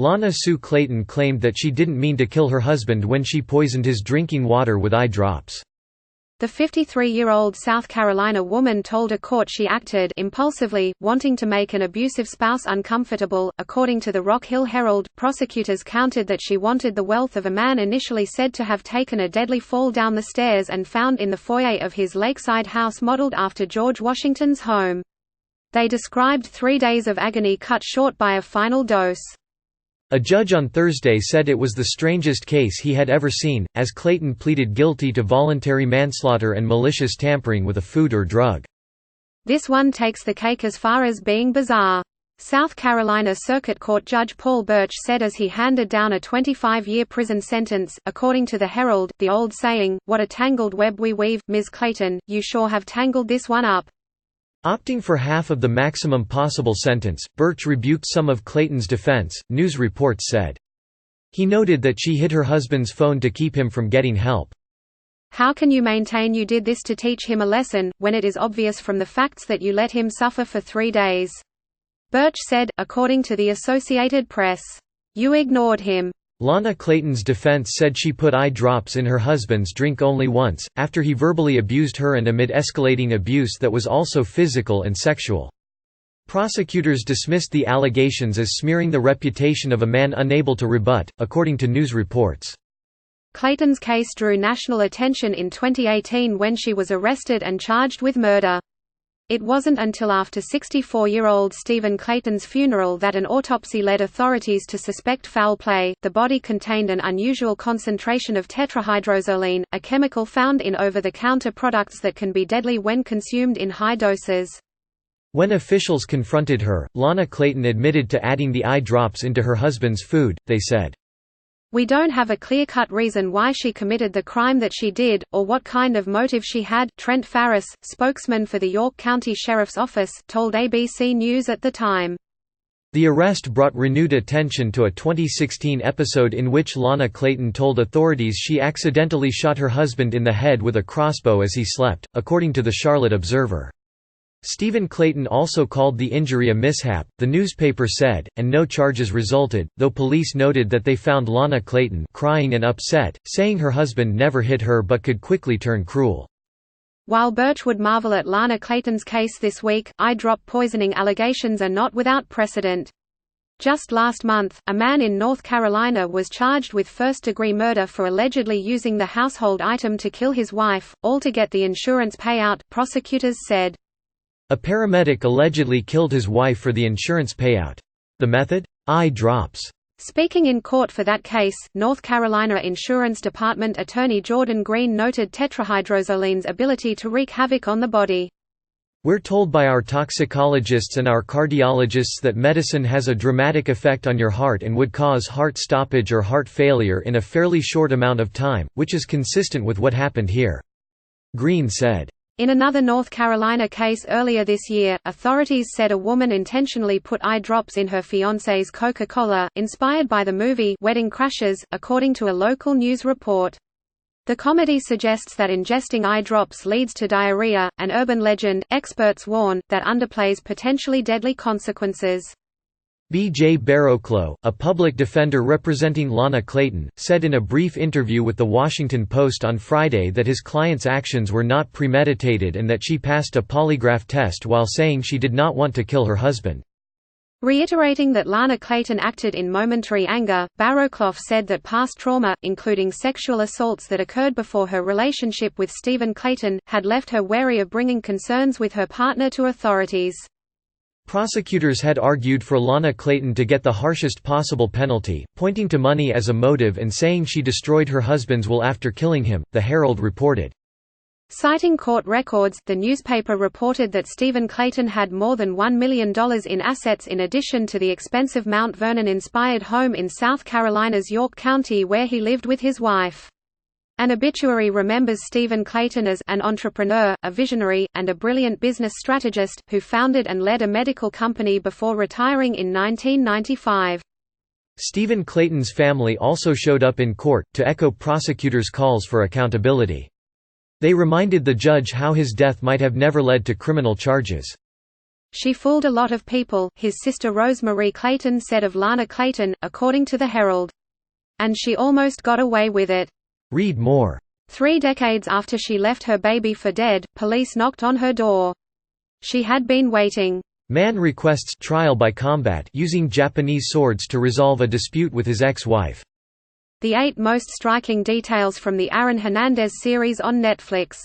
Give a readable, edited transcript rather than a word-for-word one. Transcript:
Lana Sue Clayton claimed that she didn't mean to kill her husband when she poisoned his drinking water with eye drops. The 53-year-old South Carolina woman told a court she acted impulsively, wanting to make an abusive spouse uncomfortable. According to the Rock Hill Herald, prosecutors countered that she wanted the wealth of a man initially said to have taken a deadly fall down the stairs and found in the foyer of his lakeside house modeled after George Washington's home. They described 3 days of agony cut short by a final dose. A judge on Thursday said it was the strangest case he had ever seen, as Clayton pleaded guilty to voluntary manslaughter and malicious tampering with a food or drug. This one takes the cake as far as being bizarre. South Carolina Circuit Court Judge Paul Birch said as he handed down a 25-year prison sentence, according to the Herald, the old saying, "What a tangled web we weave, Ms. Clayton, you sure have tangled this one up." Opting for half of the maximum possible sentence, Birch rebuked some of Clayton's defense, news reports said. He noted that she hid her husband's phone to keep him from getting help. "How can you maintain you did this to teach him a lesson, when it is obvious from the facts that you let him suffer for 3 days?" Birch said, according to the Associated Press. "You ignored him." Lana Clayton's defense said she put eye drops in her husband's drink only once, after he verbally abused her and amid escalating abuse that was also physical and sexual. Prosecutors dismissed the allegations as smearing the reputation of a man unable to rebut, according to news reports. Clayton's case drew national attention in 2018 when she was arrested and charged with murder. It wasn't until after 64-year-old Stephen Clayton's funeral that an autopsy led authorities to suspect foul play. The body contained an unusual concentration of tetrahydrozoline, a chemical found in over-the-counter products that can be deadly when consumed in high doses. When officials confronted her, Lana Clayton admitted to adding the eye drops into her husband's food, they said. "We don't have a clear-cut reason why she committed the crime that she did, or what kind of motive she had," Trent Farris, spokesman for the York County Sheriff's Office, told ABC News at the time. The arrest brought renewed attention to a 2016 episode in which Lana Clayton told authorities she accidentally shot her husband in the head with a crossbow as he slept, according to the Charlotte Observer. Stephen Clayton also called the injury a mishap, the newspaper said, and no charges resulted, though police noted that they found Lana Clayton crying and upset, saying her husband never hit her but could quickly turn cruel. While Birch would marvel at Lana Clayton's case this week, eye drop poisoning allegations are not without precedent. Just last month, a man in North Carolina was charged with first-degree murder for allegedly using the household item to kill his wife, all to get the insurance payout, prosecutors said. A paramedic allegedly killed his wife for the insurance payout. The method? Eye drops. Speaking in court for that case, North Carolina Insurance Department Attorney Jordan Green noted tetrahydrozoline's ability to wreak havoc on the body. "We're told by our toxicologists and our cardiologists that medicine has a dramatic effect on your heart and would cause heart stoppage or heart failure in a fairly short amount of time, which is consistent with what happened here," Green said. In another North Carolina case earlier this year, authorities said a woman intentionally put eye drops in her fiancé's Coca-Cola, inspired by the movie Wedding Crashers, according to a local news report. The comedy suggests that ingesting eye drops leads to diarrhea, an urban legend. Experts warn that underplays potentially deadly consequences. B.J. Barrowclough, a public defender representing Lana Clayton, said in a brief interview with The Washington Post on Friday that his client's actions were not premeditated and that she passed a polygraph test while saying she did not want to kill her husband. Reiterating that Lana Clayton acted in momentary anger, Barrowclough said that past trauma, including sexual assaults that occurred before her relationship with Stephen Clayton, had left her wary of bringing concerns with her partner to authorities. Prosecutors had argued for Lana Clayton to get the harshest possible penalty, pointing to money as a motive and saying she destroyed her husband's will after killing him, the Herald reported. Citing court records, the newspaper reported that Stephen Clayton had more than $1 million in assets in addition to the expensive Mount Vernon-inspired home in South Carolina's York County where he lived with his wife. An obituary remembers Stephen Clayton as an entrepreneur, a visionary, and a brilliant business strategist, who founded and led a medical company before retiring in 1995. Stephen Clayton's family also showed up in court, to echo prosecutors' calls for accountability. They reminded the judge how his death might have never led to criminal charges. "She fooled a lot of people," his sister Rosemarie Clayton said of Lana Clayton, according to the Herald. "And she almost got away with it." Read more. 3 decades after she left her baby for dead, police knocked on her door. She had been waiting. Man requests trial by combat using Japanese swords to resolve a dispute with his ex-wife. The 8 most striking details from the Aaron Hernandez series on Netflix.